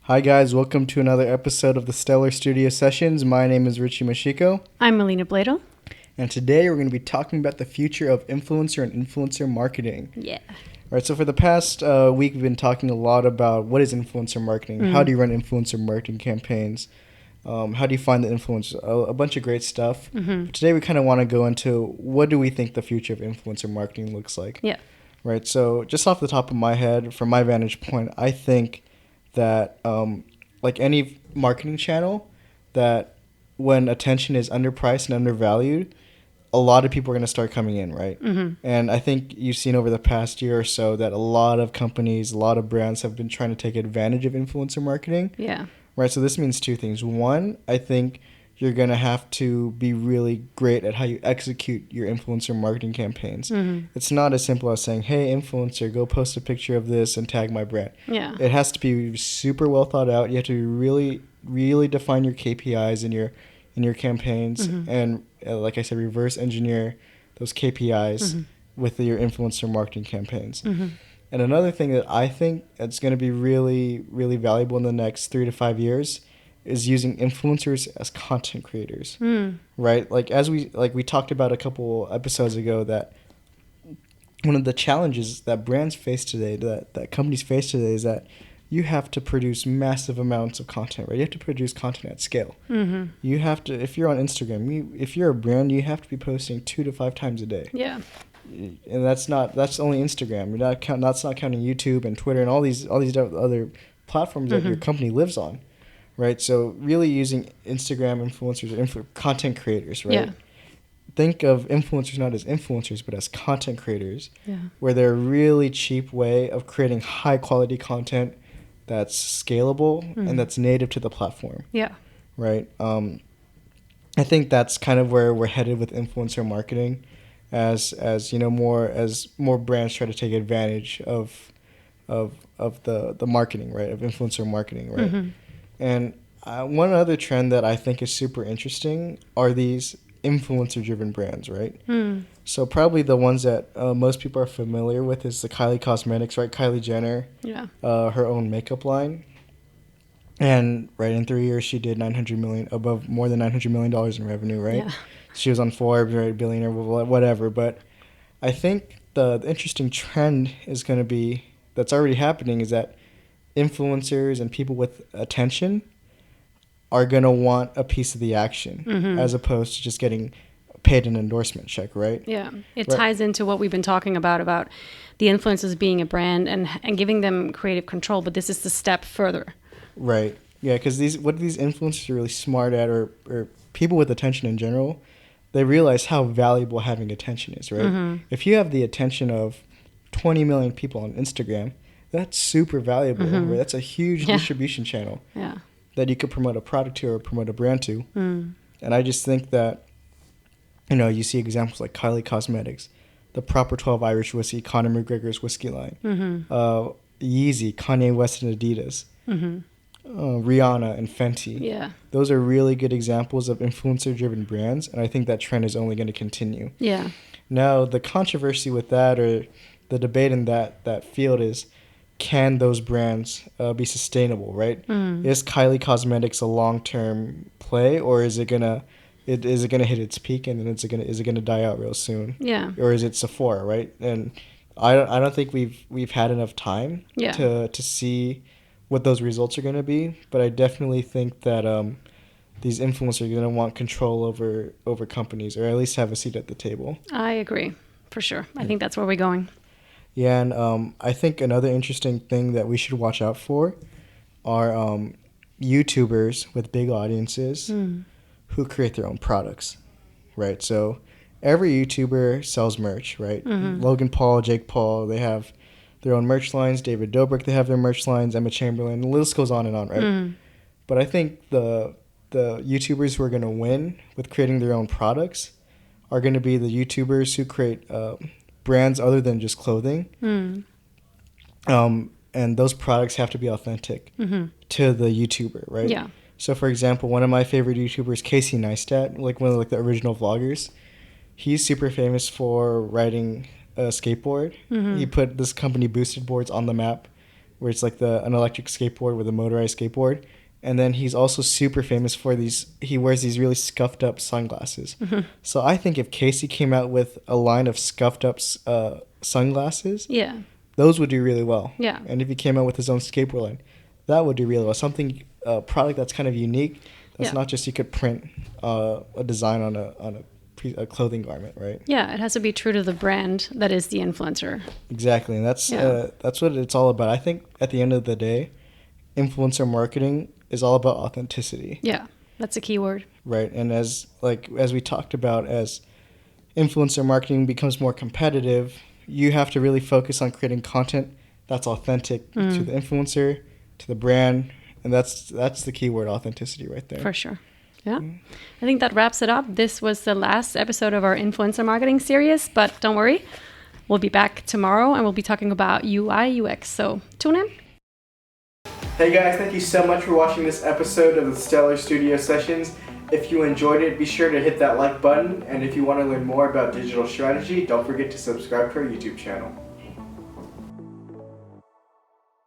Hi guys, welcome to another episode of the Stellar Studio Sessions. My name is Richie Mashiko. I'm Malene Blado. And today we're going to be talking about the future of influencer and influencer marketing. Yeah. All right, so for the past week we've been talking a lot about what is influencer marketing, how do you run influencer marketing campaigns, how do you find the influencers, a bunch of great stuff. But today we kind of want to go into what do we think the future of influencer marketing looks like. Yeah. Right, so just off the top of my head, from my vantage point, I think that like any marketing channel, that when attention is underpriced and undervalued, a lot of people are going to start coming in, right? And I think you've seen over the past year or so that a lot of companies, a lot of brands have been trying to take advantage of influencer marketing. Yeah. Right, so this means two things. One, I think you're going to have to be really great at how you execute your influencer marketing campaigns. It's not as simple as saying, hey, influencer, go post a picture of this and tag my brand. Yeah. It has to be super well thought out. You have to really, really define your KPIs in your campaigns. And like I said, reverse engineer those KPIs with your influencer marketing campaigns. And another thing that I think that's going to be really, really valuable in the next 3 to 5 years is using influencers as content creators, right? Like we talked about a couple episodes ago, that one of the challenges that brands face today, that companies face today, is that you have to produce massive amounts of content, right? You have to produce content at scale. You have to, if you're on Instagram, if you're a brand, you have to be posting 2 to 5 times a day. Yeah. And that's only Instagram. That's not counting YouTube and Twitter and all these other platforms that your company lives on. Right, so really using Instagram influencers, content creators, right? Yeah. Think of influencers not as influencers, but as content creators, Yeah. where they're a really cheap way of creating high quality content that's scalable and that's native to the platform. Yeah. Right. I think that's kind of where we're headed with influencer marketing, as you know, more brands try to take advantage of the marketing, right, of influencer marketing, right. And one other trend that I think is super interesting are these influencer-driven brands, right? So probably the ones that most people are familiar with is the Kylie Cosmetics, right? Kylie Jenner, her own makeup line. And right, in 3 years, she did more than $900 million in revenue, right? Yeah. She was on Forbes, right, billionaire, whatever. But I think the interesting trend is going to be, that's already happening, is that influencers and people with attention are going to want a piece of the action as opposed to just getting paid an endorsement check, right? Yeah. It ties into what we've been talking about the influencers being a brand and giving them creative control, but this is the step further. Right. Yeah, because what these influencers are really smart at, or people with attention in general, they realize how valuable having attention is, right? If you have the attention of 20 million people on Instagram, that's super valuable. Right? That's a huge distribution channel that you could promote a product to or promote a brand to. And I just think that, you know, you see examples like Kylie Cosmetics, the Proper 12 Irish Whiskey, Conor McGregor's whiskey line, Yeezy, Kanye West and Adidas, Rihanna and Fenty. Yeah. Those are really good examples of influencer-driven brands, and I think that trend is only going to continue. Yeah. Now, the controversy with that, or the debate in that field, is, can those brands be sustainable, right? Is Kylie Cosmetics a long-term play, or is it gonna hit its peak and then is it gonna die out real soon? Yeah. Or is it Sephora, right? And I don't think we've had enough time to see what those results are gonna be, but I definitely think that these influencers are gonna want control over companies, or at least have a seat at the table. I agree, for sure. I think that's where we're going. Yeah, and I think another interesting thing that we should watch out for are YouTubers with big audiences who create their own products, right? So every YouTuber sells merch, right? Logan Paul, Jake Paul, they have their own merch lines. David Dobrik, they have their merch lines. Emma Chamberlain, the list goes on and on, right? But I think the YouTubers who are going to win with creating their own products are going to be the YouTubers who create brands other than just clothing. And those products have to be authentic to the YouTuber, right? Yeah. So, for example, one of my favorite YouTubers, Casey Neistat, like one of the original vloggers, he's super famous for riding a skateboard. He put this company Boosted Boards on the map where it's like an electric skateboard with a motorized skateboard. And then he's also super famous for he wears these really scuffed up sunglasses. So I think if Casey came out with a line of scuffed up sunglasses, yeah, those would do really well. Yeah. And if he came out with his own skateboard line, that would do really well. Something, a product that's kind of unique. That's not just you could print a design on a clothing garment, right? Yeah, it has to be true to the brand that is the influencer. Exactly, and that's what it's all about. I think at the end of the day, influencer marketing is all about authenticity. Yeah, that's a key word. Right, and as we talked about, as influencer marketing becomes more competitive, you have to really focus on creating content that's authentic to the influencer, to the brand, and that's the key word, authenticity, right there. For sure. Yeah. I think that wraps it up. This was the last episode of our influencer marketing series, but don't worry, we'll be back tomorrow and we'll be talking about UI, UX. So tune in. Hey guys, thank you so much for watching this episode of the Stellar Studio Sessions. If you enjoyed it, be sure to hit that like button. And if you want to learn more about digital strategy, don't forget to subscribe to our YouTube channel.